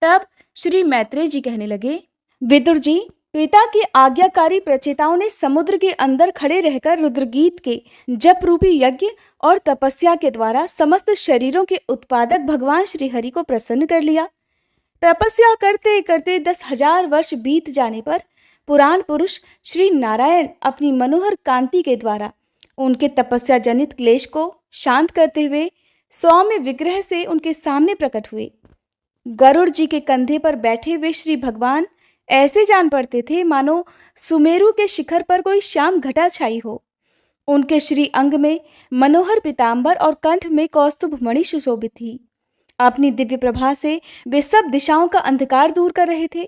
तब श्री मैत्रेय जी कहने लगे, विदुर जी, पिता के आज्ञाकारी प्रचेताओं ने समुद्र के अंदर खड़े रहकर रुद्रगीत के जप रूपी यज्ञ और तपस्या के द्वारा समस्त शरीरों के उत्पादक भगवान श्री हरि को प्रसन्न कर लिया। तपस्या करते करते 10,000 वर्ष बीत जाने पर पुराण पुरुष श्री नारायण अपनी मनोहर कांति के द्वारा उनके तपस्या जनित क्लेश को शांत करते हुए सौम्य विग्रह से उनके सामने प्रकट हुए। गरुड़ जी के कंधे पर बैठे हुए श्री भगवान ऐसे जान पड़ते थे मानो सुमेरु के शिखर पर कोई श्याम घटा छाई हो। उनके श्री अंग में मनोहर पीतांबर और कंठ में कौस्तुभ मणि सुशोभित थी। अपनी दिव्य प्रभा से वे सब दिशाओं का अंधकार दूर कर रहे थे।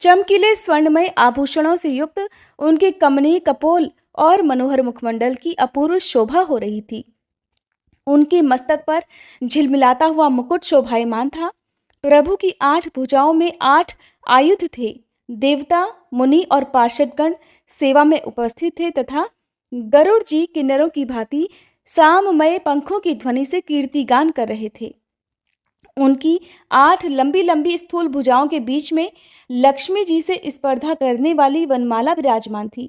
चमकीले स्वर्णमय आभूषणों से युक्त उनके कमनीय कपोल और मनोहर मुखमंडल की अपूर्व शोभा हो रही थी। उनके मस्तक पर झिलमिलाता हुआ मुकुट शोभायमान था। प्रभु की 8 भुजाओं में 8 आयुध थे। देवता, मुनि और पार्षदगण सेवा में उपस्थित थे तथा गरुड़ जी किन्नरों की भांति साममय पंखों की ध्वनि से कीर्तिगान कर रहे थे। उनकी 8 लंबी लंबी स्थूल भुजाओं के बीच में लक्ष्मी जी से स्पर्धा करने वाली वनमाला विराजमान थी।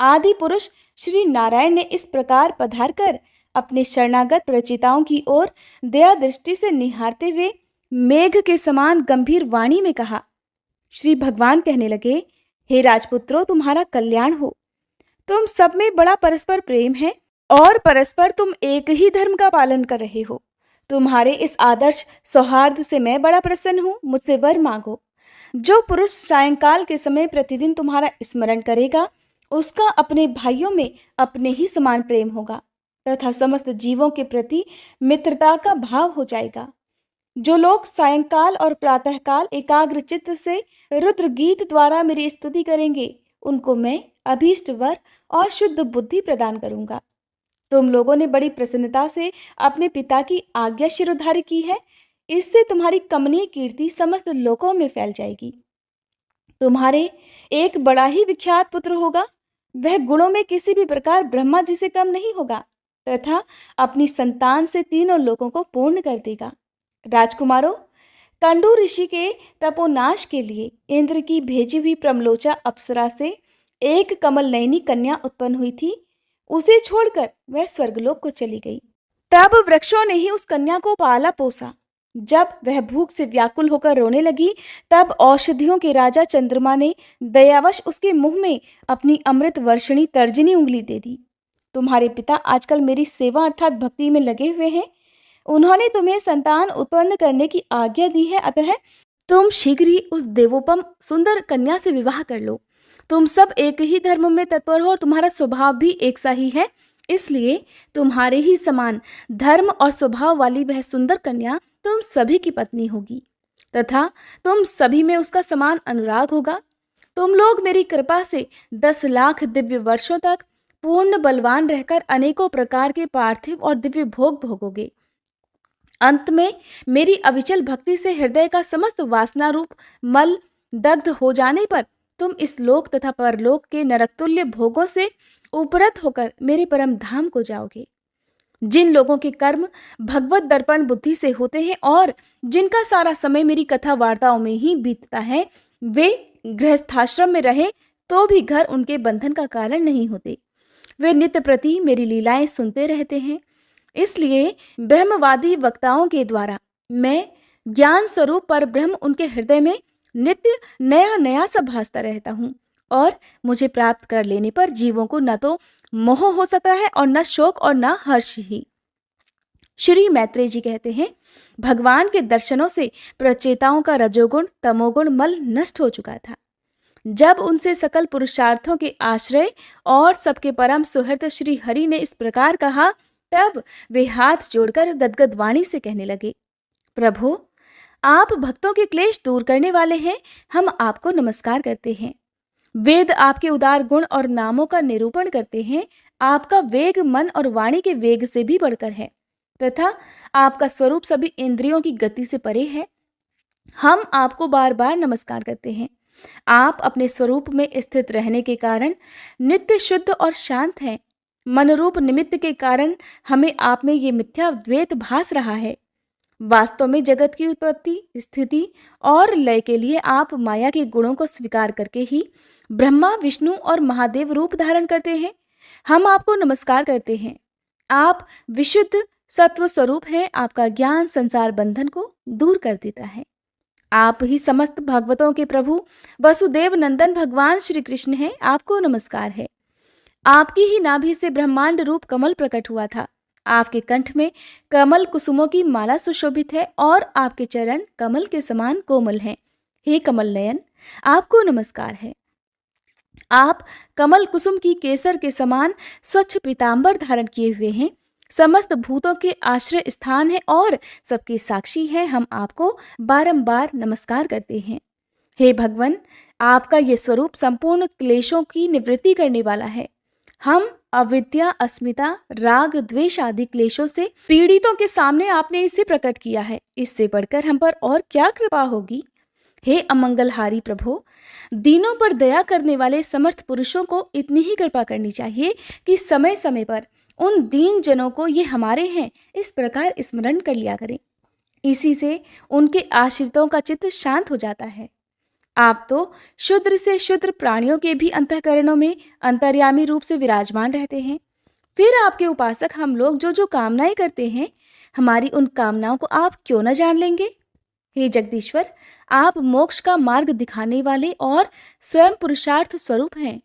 आदि पुरुष श्री नारायण ने इस प्रकार पधार कर अपने शरणागत प्रचेताओं की ओर दया दृष्टि से निहारते हुए मेघ के समान गंभीर वाणी में कहा। श्री भगवान कहने लगे, हे राजपुत्रों, तुम्हारा कल्याण हो। तुम सब में बड़ा परस्पर प्रेम है और परस्पर तुम एक ही धर्म का पालन कर रहे हो। तुम्हारे इस आदर्श सौहार्द से मैं बड़ा प्रसन्न हूँ। मुझसे वर मांगो। जो पुरुष सायंकाल के समय प्रतिदिन तुम्हारा स्मरण करेगा उसका अपने भाइयों में अपने ही समान प्रेम होगा तथा समस्त जीवों के प्रति मित्रता का भाव हो जाएगा। जो लोग सायंकाल और प्रातःकाल एकाग्र चित्त से रुद्र गीत द्वारा मेरी स्तुति करेंगे, उनको मैं अभीष्ट वर और शुद्ध बुद्धि प्रदान करूंगा। तुम लोगों ने बड़ी प्रसन्नता से अपने पिता की आज्ञा शिरोधार्य की है, इससे तुम्हारी कमनीय कीर्ति समस्त लोकों में फैल जाएगी। तुम्हारे एक बड़ा ही विख्यात पुत्र होगा, वह गुणों में किसी भी प्रकार ब्रह्मा जी से कम नहीं होगा तथा अपनी संतान से तीनों लोकों को पूर्ण कर देगा। राजकुमारों, कंडू ऋषि के तपोनाश के लिए इंद्र की भेजी हुई प्रमलोचा अप्सरा से एक कमल नयनी कन्या उत्पन्न हुई थी। उसे छोड़कर वह स्वर्गलोक को चली गई। तब वृक्षों ने ही उस कन्या को पाला पोसा। जब वह भूख से व्याकुल होकर रोने लगी, तब औषधियों के राजा चंद्रमा ने दयावश उसके मुंह में अपनी अमृत वर्षणी तर्जनी उंगली दे दी। तुम्हारे पिता आजकल मेरी सेवा अर्थात भक्ति में लगे हुए हैं। उन्होंने तुम्हें संतान उत्पन्न करने की आज्ञा दी है, अतः तुम शीघ्र ही उस देवोपम सुंदर कन्या से विवाह कर लो। तुम सब एक ही धर्म में तत्पर हो और तुम्हारा स्वभाव भी एक सा ही है, इसलिए तुम्हारे ही समान धर्म और स्वभाव वाली वह सुंदर कन्या तुम सभी की पत्नी होगी तथा तुम सभी में उसका समान अनुराग होगा। तुम लोग मेरी कृपा से 10 लाख दिव्य वर्षों तक पूर्ण बलवान रहकर अनेकों प्रकार के पार्थिव और दिव्य भोग भोगोगे। अंत में मेरी अविचल भक्ति से हृदय का समस्त वासना रूप मल दग्ध हो जाने पर तुम इस लोक तथा परलोक के नरकतुल्य भोगों से उपरत होकर मेरे परम धाम को जाओगे। जिन लोगों के कर्म भगवत दर्पण बुद्धि से होते हैं और जिनका सारा समय मेरी कथा वार्ताओं में ही बीतता है, वे गृहस्थाश्रम में रहे तो भी घर उनके बंधन का कारण नहीं होते। वे नित्य प्रति मेरी लीलाएं सुनते रहते हैं। इसलिए ब्रह्मवादी वक्ताओं के द्वारा मैं ज्ञान स्वरूप पर ब्रह्म उनके हृदय में नित्य नया नया सा भासता रहता हूँ और मुझे प्राप्त कर लेने पर जीवों को न तो मोह हो सकता है और न शोक और न हर्ष ही। श्री मैत्रेय जी कहते हैं, भगवान के दर्शनों से प्रचेताओं का रजोगुण तमोगुण मल नष्ट हो चुका था। जब उनसे सकल पुरुषार्थों के आश्रय और सबके परम सुहृद श्री हरि ने इस प्रकार कहा, तब वे हाथ जोड़कर गदगद वाणी से कहने लगे, प्रभु, आप भक्तों के क्लेश दूर करने वाले हैं, हम आपको नमस्कार करते हैं। वेद आपके उदार गुण और नामों का निरूपण करते हैं। आपका वेग मन और वाणी के वेग से भी बढ़कर है तथा आपका स्वरूप सभी इंद्रियों की गति से परे है। हम आपको बार बार नमस्कार करते हैं। आप अपने स्वरूप में स्थित रहने के कारण नित्य शुद्ध और शांत हैं। मनरूप निमित्त के कारण हमें आप में ये मिथ्या द्वैत भास रहा है। वास्तव में जगत की उत्पत्ति, स्थिति और लय के लिए आप माया के गुणों को स्वीकार करके ही ब्रह्मा, विष्णु और महादेव रूप धारण करते हैं। हम आपको नमस्कार करते हैं। आप विशुद्ध सत्व स्वरूप हैं। आपका ज्ञान संसार बंधन को दूर कर देता है। आप ही समस्त भागवतों के प्रभु वसुदेव नंदन भगवान श्री कृष्ण हैं। आपको नमस्कार है। आपकी ही नाभि से ब्रह्मांड रूप कमल प्रकट हुआ था। आपके कंठ में कमल कुसुमों की माला सुशोभित है और आपके चरण कमल के समान कोमल हैं। हे कमल नयन, आपको नमस्कार है। आप कमल कुसुम की केसर के समान स्वच्छ पीतांबर धारण किए हुए हैं। समस्त भूतों के आश्रय स्थान है और सबके साक्षी है। हम आपको बारंबार नमस्कार करते हैं। हे भगवान, आपका ये स्वरूप संपूर्ण क्लेशों की निवृत्ति करने वाला है। हम अविद्या, अस्मिता, राग, द्वेष आदि क्लेशों से पीड़ितों के सामने आपने इसे प्रकट किया है। इससे बढ़कर हम पर और क्या कृपा होगी। हे अमंगलहारी प्रभु, दीनों पर दया करने वाले समर्थ पुरुषों को इतनी ही कृपा करनी चाहिए कि समय समय पर उन दीन जनों को ये हमारे हैं इस प्रकार स्मरण कर लिया करें। इसी से उनके आश्रितों का चित्त शांत हो जाता है। आप तो शूद्र से शूद्र प्राणियों के भी अंतःकरणों में अंतर्यामी रूप से विराजमान रहते हैं। फिर आपके उपासक हम लोग जो जो कामनाएं करते हैं, हमारी उन कामनाओं को आप क्यों न जान लेंगे। हे जगदीश्वर, आप मोक्ष का मार्ग दिखाने वाले और स्वयं पुरुषार्थ स्वरूप हैं।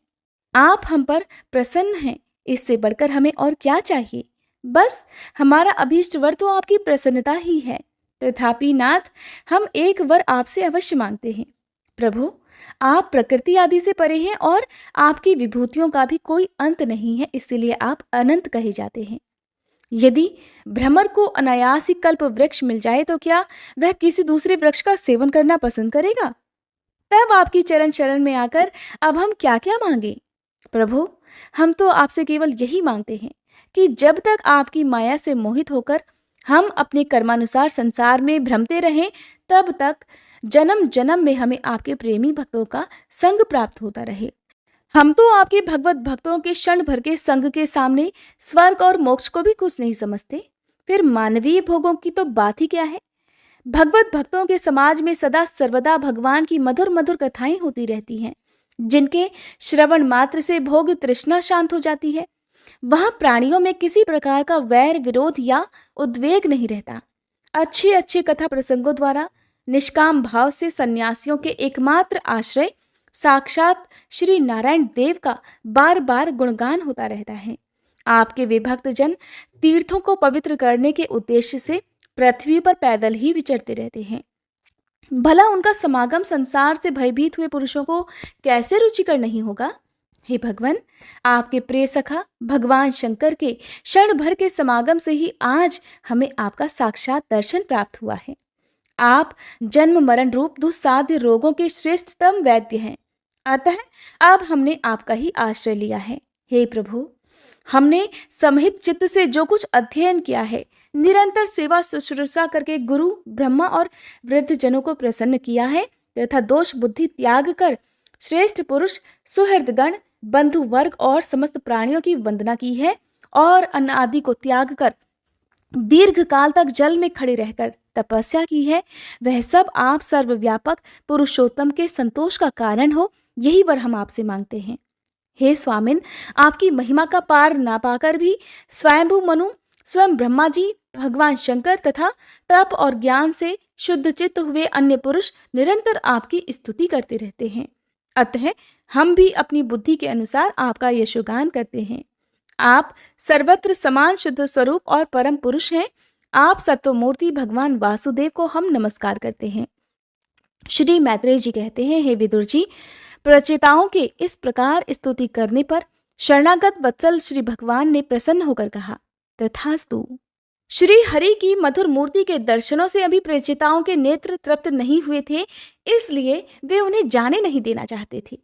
आप हम पर प्रसन्न हैं। इससे बढ़कर हमें और क्या चाहिए। बस हमारा अभीष्ट वर तो आपकी प्रसन्नता ही है। तथापि नाथ, हम एक वर आपसे अवश्य मांगते हैं। प्रभु, आप प्रकृति आदि से परे हैं और आपकी विभूतियों का भी कोई अंत नहीं है, इसलिए आप अनंत कहे जाते हैं। यदि भ्रमर को अनायास ही कल्प वृक्ष मिल जाए तो क्या वह किसी दूसरे वृक्ष का सेवन करना पसंद करेगा? तब आपकी चरण शरण में आकर अब हम क्या क्या मांगे? प्रभु, हम तो आपसे केवल यही मांगते हैं कि जब तक आपकी माया से मोहित होकर हम अपने कर्मानुसार संसार में भ्रमते रहें, तब तक जन्म जन्म में हमें आपके प्रेमी भक्तों का संग प्राप्त होता रहे। हम तो आपके भगवत भक्तों के क्षण भर के संग के सामने स्वर्ग और मोक्ष को भी कुछ नहीं समझते, फिर मानवीय भोगों की तो बात ही क्या है। भगवत भक्तों के समाज में सदा सर्वदा भगवान की मधुर मधुर कथाएं होती रहती हैं, जिनके श्रवण मात्र से भोग तृष्णा शांत हो जाती है। वहां प्राणियों में किसी प्रकार का वैर विरोध या उद्वेग नहीं रहता। अच्छे अच्छे कथा प्रसंगों द्वारा निष्काम भाव से सन्यासियों के एकमात्र आश्रय साक्षात श्री नारायण देव का बार बार गुणगान होता रहता है। आपके वे भक्तजन तीर्थों को पवित्र करने के उद्देश्य से पृथ्वी पर पैदल ही विचरते रहते हैं। भला उनका समागम संसार से भयभीत हुए पुरुषों को कैसे रुचिकर नहीं होगा? हे भगवान, आपके प्रिय सखा भगवान शंकर के क्षण भर के समागम से ही आज हमें आपका साक्षात दर्शन प्राप्त हुआ है। आप जन्म मरण रूप दुस्साध्य रोगों के श्रेष्ठतम वैद्य हैं। अतः अब हमने आपका ही आश्रय लिया है। हे प्रभु, हमने समहित चित्त से जो कुछ अध्ययन किया है, निरंतर सेवा शुश्रूषा करके गुरु ब्रह्मा और वृद्ध जनों को प्रसन्न किया है, तथा दोष बुद्धि त्याग कर श्रेष्ठ पुरुष सुहृदगण बंधु वर्ग और समस्त प्राणियों की वंदना की है, और अन्न आदि को त्याग कर दीर्घ काल तक जल में खड़े रहकर तपस्या की है। वह सब आप सर्वव्यापक पुरुषोत्तम के संतोष का कारण हो, यही वर हम आपसे मांगते हैं। हे स्वामिन, आपकी महिमा का पार ना पाकर भी स्वयंभू मनु, स्वयं ब्रह्मा जी, भगवान शंकर तथा तप और ज्ञान से शुद्ध चित्त हुए अन्य पुरुष निरंतर आपकी स्तुति करते रहते हैं। अतः हम भी अपनी बुद्धि के अनुसार आपका यशोगान करते हैं। आप सर्वत्र समान शुद्ध स्वरूप और परम पुरुष हैं। आप सत्वमूर्ति भगवान वासुदेव को हम नमस्कार करते हैं। श्री मैत्रेय जी कहते हैं, हे विदुर जी, प्रचेताओं के इस प्रकार स्तुति करने पर शरणागत वत्सल श्री भगवान ने प्रसन्न होकर कहा, तथास्तु। श्री हरि की मधुर मूर्ति के दर्शनों से अभी प्रचेताओं के नेत्र तृप्त नहीं हुए थे, इसलिए वे उन्हें जाने नहीं देना चाहते थे।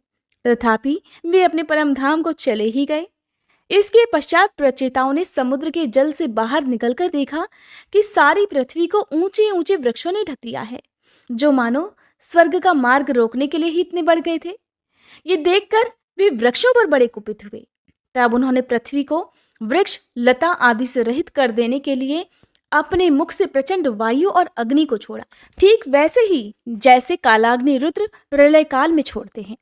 तथापि वे अपने परम धाम को चले ही गए। इसके पश्चात प्रचेताओं ने समुद्र के जल से बाहर निकलकर देखा कि सारी पृथ्वी को ऊंचे ऊंचे वृक्षों ने ढक दिया है, जो मानो स्वर्ग का मार्ग रोकने के लिए ही इतने बढ़ गए थे। ये देखकर वे वृक्षों पर बड़े कुपित हुए। तब उन्होंने पृथ्वी को वृक्ष लता आदि से रहित कर देने के लिए अपने मुख से प्रचंड वायु और अग्नि को छोड़ा, ठीक वैसे ही जैसे कालाग्नि रुद्र प्रलय काल में छोड़ते हैं।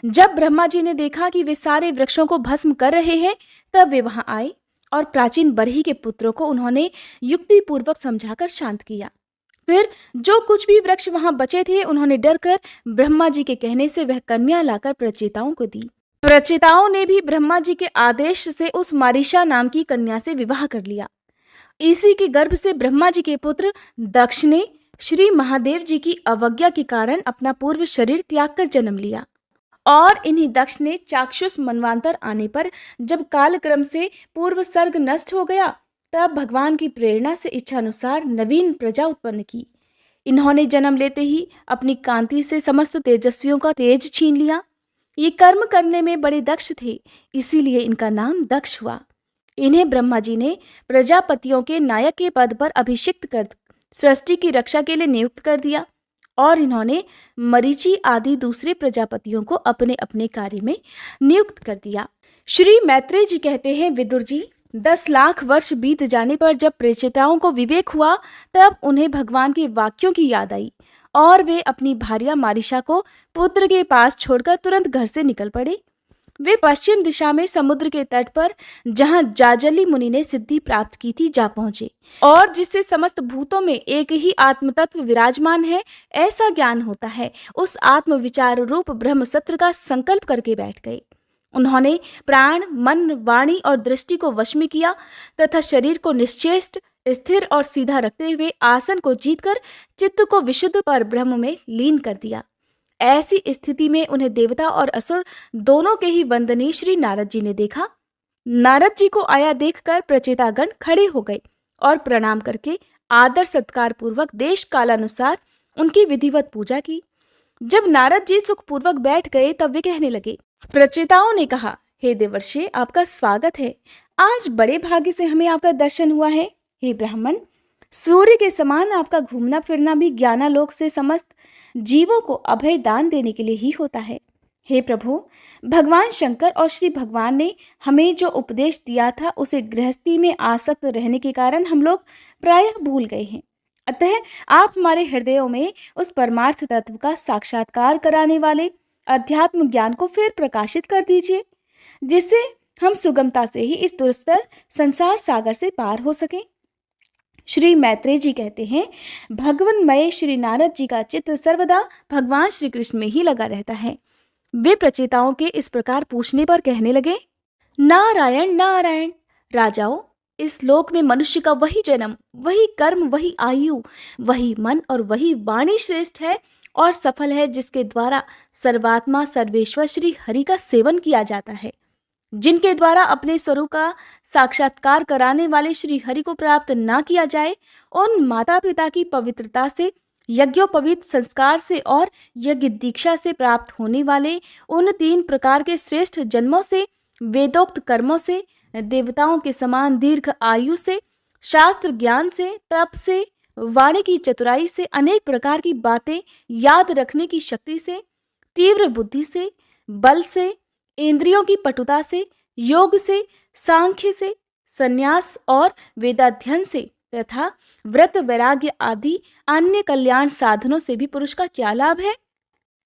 जब ब्रह्मा जी ने देखा कि वे सारे वृक्षों को भस्म कर रहे हैं, तब वे वहां आए और प्राचीन बरही के पुत्रों को उन्होंने युक्ति पूर्वक समझाकर शांत किया। फिर जो कुछ भी वृक्ष वहां बचे थे, उन्होंने डरकर ब्रह्मा जी के कहने से वह कन्या लाकर प्रचेताओं को दी। प्रचेताओं ने भी ब्रह्मा जी के आदेश से उस मारीशा नाम की कन्या से विवाह कर लिया। इसी के गर्भ से ब्रह्मा जी के पुत्र दक्ष ने श्री महादेव जी की अवज्ञा के कारण अपना पूर्व शरीर त्याग कर जन्म लिया। और इन्हीं दक्ष ने चाक्षुष मनवांतर आने पर जब कालक्रम से पूर्व सर्ग नष्ट हो गया, तब भगवान की प्रेरणा से इच्छानुसार नवीन प्रजा उत्पन्न की। इन्होंने जन्म लेते ही अपनी कांति से समस्त तेजस्वियों का तेज छीन लिया। ये कर्म करने में बड़े दक्ष थे, इसीलिए इनका नाम दक्ष हुआ। इन्हें ब्रह्मा जी ने प्रजापतियों के नायक के पद पर अभिषिक्त कर सृष्टि की रक्षा के लिए नियुक्त कर दिया, और इन्होंने मरीचि आदि दूसरे प्रजापतियों को अपने अपने कार्य में नियुक्त कर दिया। श्री मैत्रेय जी कहते हैं, विदुर जी, 10 लाख वर्ष बीत जाने पर जब प्रचेताओं को विवेक हुआ, तब उन्हें भगवान के वाक्यों की याद आई, और वे अपनी भार्या मारीशा को पुत्र के पास छोड़कर तुरंत घर से निकल पड़े। वे पश्चिम दिशा में समुद्र के तट पर, जहां जाजली मुनि ने सिद्धि प्राप्त की थी, जा पहुंचे, और जिससे समस्त भूतों में एक ही आत्म तत्व विराजमान है, ऐसा ज्ञान होता है, उस आत्म विचार रूप ब्रह्म सत्र का संकल्प करके बैठ गए। उन्होंने प्राण, मन, वाणी और दृष्टि को वश में किया तथा शरीर को निश्चेष्ट, स्थिर और सीधा रखते हुए आसन को जीतकर चित्त को विशुद्ध पर ब्रह्म में लीन कर दिया। ऐसी स्थिति में उन्हें देवता और असुर दोनों के ही वंदनीय श्री नारद जी ने देखा। नारद जी को आया देखकर प्रचेतागण खड़े हो गए और प्रणाम करके आदर सत्कार पूर्वक देश कालानुसार उनकी विधिवत पूजा की। जब नारद जी सुखपूर्वक बैठ गए तब वे कहने लगे। प्रचेताओं ने कहा, हे देवर्षि, आपका स्वागत है। आज बड़े भाग्य से हमें आपका दर्शन हुआ है। हे ब्राह्मण, सूर्य के समान आपका घूमना फिरना भी ज्ञानालोक से समस्त जीवों को अभय दान देने के लिए ही होता है। हे प्रभु, भगवान शंकर और श्री भगवान ने हमें जो उपदेश दिया था उसे गृहस्थी में आसक्त रहने के कारण हम लोग प्रायः भूल गए हैं। अतः आप हमारे हृदयों में उस परमार्थ तत्व का साक्षात्कार कराने वाले अध्यात्म ज्ञान को फिर प्रकाशित कर दीजिए, जिससे हम सुगमता से ही इस दुस्तर संसार सागर से पार हो सकें। श्री मैत्रेय जी कहते हैं, भगवनमय श्री नारद जी का चित्त सर्वदा भगवान श्री कृष्ण में ही लगा रहता है। वे प्रचेताओं के इस प्रकार पूछने पर कहने लगे, नारायण नारायण, राजाओं, इस लोक में मनुष्य का वही जन्म, वही कर्म, वही आयु, वही मन और वही वाणी श्रेष्ठ है और सफल है, जिसके द्वारा सर्वात्मा सर्वेश्वर श्री हरि का सेवन किया जाता है। जिनके द्वारा अपने स्वरूप का साक्षात्कार कराने वाले श्री हरि को प्राप्त ना किया जाए, उन माता पिता की पवित्रता से, यज्ञोपवीत संस्कार से और यज्ञ दीक्षा से प्राप्त होने वाले उन 3 प्रकार के श्रेष्ठ जन्मों से, वेदोक्त कर्मों से, देवताओं के समान दीर्घ आयु से, शास्त्र ज्ञान से, तप से, वाणी की चतुराई से, अनेक प्रकार की बातें याद रखने की शक्ति से, तीव्र बुद्धि से, बल से, इंद्रियों की पटुता से, योग से, सांख्य से, संन्यास और वेदाध्ययन से तथा व्रत वैराग्य आदि अन्य कल्याण साधनों से भी पुरुष का क्या लाभ है?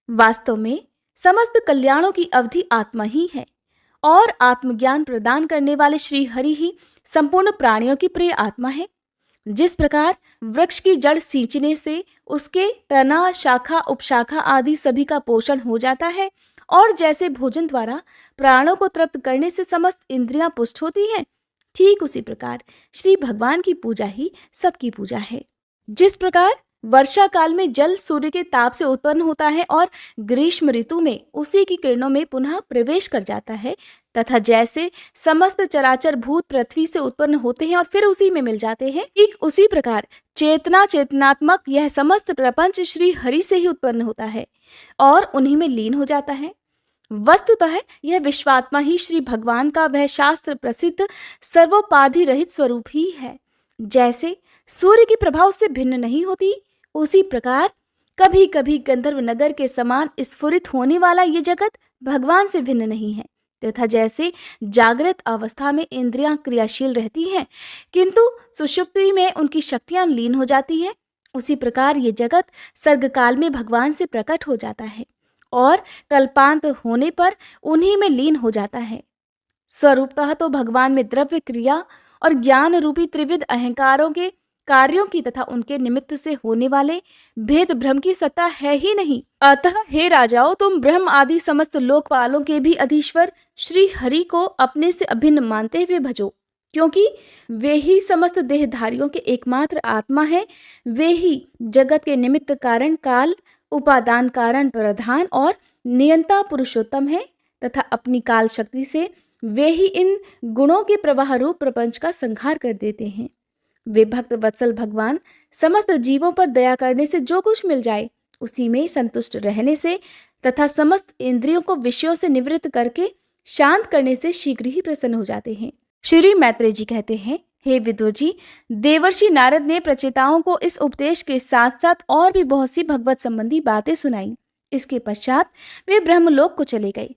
वास्तव में समस्त कल्याणों की अवधि आत्मा ही है और आत्मज्ञान प्रदान करने वाले श्री हरि ही संपूर्ण प्राणियों की प्रिय आत्मा है। जिस प्रकार वृक्ष की जड़ सींचने से उसके तना, शाखा, उपशाखा आदि सभी का पोषण हो जाता है और जैसे भोजन द्वारा प्राणों को तृप्त करने से समस्त इंद्रियां पुष्ट होती हैं, ठीक उसी प्रकार श्री भगवान की पूजा ही सबकी पूजा है। जिस प्रकार वर्षा काल में जल सूर्य के ताप से उत्पन्न होता है और ग्रीष्म ऋतु में उसी की किरणों में पुनः प्रवेश कर जाता है, तथा जैसे समस्त चराचर भूत पृथ्वी से उत्पन्न होते हैं और फिर उसी में मिल जाते हैं, ठीक उसी प्रकार चेतनात्मक यह समस्त प्रपंच श्री हरि से ही उत्पन्न होता है और उन्हीं में लीन हो जाता है। वस्तुतः यह विश्वात्मा ही श्री भगवान का वह शास्त्र प्रसिद्ध सर्वोपाधि रहित स्वरूप ही है। जैसे सूर्य की प्रभा उससे भिन्न नहीं होती, उसी प्रकार कभी कभी गंधर्व नगर के समान स्फुरित होने वाला ये जगत भगवान से भिन्न नहीं है, तथा जैसे जागृत अवस्था में इंद्रियां क्रियाशील रहती हैं किंतु सुषुप्ति में उनकी शक्तियां लीन हो जाती है, उसी प्रकार ये जगत सर्गकाल में भगवान से प्रकट हो जाता है और कल्पांत होने पर उन्हीं में लीन हो जाता है। स्वरूपतः तो भगवान में द्रव्य, क्रिया और ज्ञान रूपी त्रिविध अहंकारों के कार्यों की तथा उनके निमित्त से होने वाले भेद भ्रम की सत्ता है ही नहीं। अतः हे राजाओं, तुम ब्रह्म आदि समस्त लोकपालों के भी अधीश्वर श्री हरि को अपने से अभिन्न मानते हुए भजो, क्योंकि वे ही समस्त देहधारियों के एकमात्र आत्मा है। वे ही जगत के निमित्त कारण काल, उपादान कारण प्रधान और नियंता पुरुषोत्तम है, तथा अपनी काल शक्ति से वे ही इन गुणों के प्रवाह रूप प्रपंच का संहार कर देते हैं। वे भक्त वत्सल भगवान समस्त जीवों पर दया करने से जो कुछ मिल जाए उसी में संतुष्ट रहने से तथा समस्त इंद्रियों को विषयों से निवृत्त करके शांत करने से शीघ्र ही प्रसन्न हो जाते हैं। श्री मैत्रेय जी कहते हैं, हे विदुर जी, देवर्षि नारद ने प्रचेताओं को इस उपदेश के साथ साथ और भी बहुत सी भगवत संबंधी बातें सुनाई। इसके पश्चात वे ब्रह्मलोक को चले गए।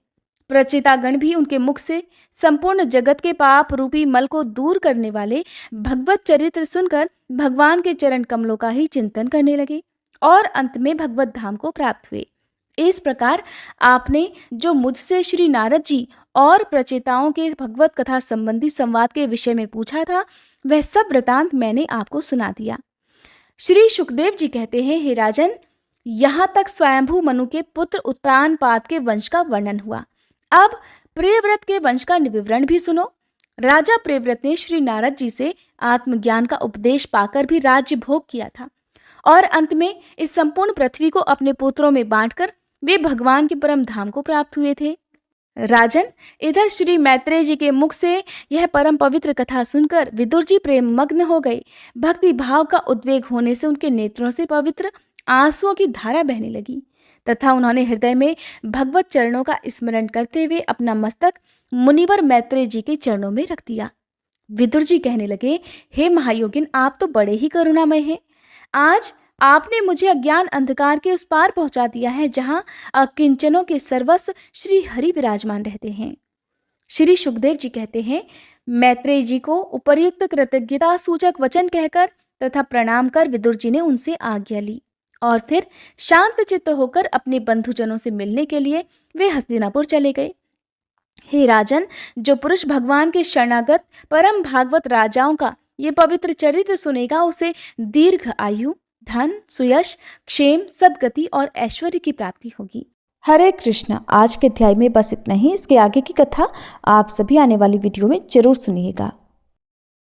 प्रचेतागण भी उनके मुख से संपूर्ण जगत के पाप रूपी मल को दूर करने वाले भगवत चरित्र सुनकर भगवान के चरण कमलों का ही चिंतन करने लगे और अंत में भगवत धाम को प्राप्त हुए। इस प्रकार आपने जो मुझसे श्री नारद जी और प्रचेताओं के भगवत कथा संबंधी संवाद के विषय में पूछा था, वह सब वृतांत मैंने आपको सुना दिया। श्री सुखदेव जी कहते हैं, हे राजन, यहाँ तक स्वयंभू मनु के पुत्र उत्तानपाद के वंश का वर्णन हुआ। अब प्रियव्रत के वंश का विवरण भी सुनो। राजा प्रियव्रत ने श्री नारद जी से आत्मज्ञान का उपदेश पाकर भी राज्य भोग किया था और अंत में इस संपूर्ण पृथ्वी को अपने पुत्रों में बांटकर वे भगवान के परम धाम को प्राप्त हुए थे। राजन, इधर श्री मैत्रेय जी के मुख से यह परम पवित्र कथा सुनकर विदुर जी प्रेम मग्न हो गए। भक्ति भाव का उद्वेग होने से उनके नेत्रों से पवित्र आंसुओं की धारा बहने लगी तथा उन्होंने हृदय में भगवत चरणों का स्मरण करते हुए अपना मस्तक मुनिवर मैत्रेय जी के चरणों में रख दिया। विदुर जी कहने लगे, हे महायोगिन, आप तो बड़े ही करुणामय हैं। आज आपने मुझे अज्ञान अंधकार के उस पार पहुंचा दिया है जहां अकिंचनों के सर्वस्व श्री हरि विराजमान रहते हैं। श्री सुखदेव जी कहते हैं, मैत्रेय जी को उपर्युक्त कृतज्ञता सूचक वचन कहकर तथा प्रणाम कर विदुर जी ने उनसे आज्ञा ली और फिर शांत चित्त होकर अपने बंधुजनों से मिलने के लिए वे हस्तिनापुर चले गए। हे राजन, जो पुरुष भगवान के शरणागत परम भागवत राजाओं का ये पवित्र चरित्र सुनेगा उसे दीर्घ आयु, धन, सुयश, क्षेम, सद्गति और ऐश्वर्य की प्राप्ति होगी। हरे कृष्णा। आज के अध्याय में बस इतना ही। इसके आगे की कथा आप सभी आने वाली वीडियो में जरूर सुनिएगा।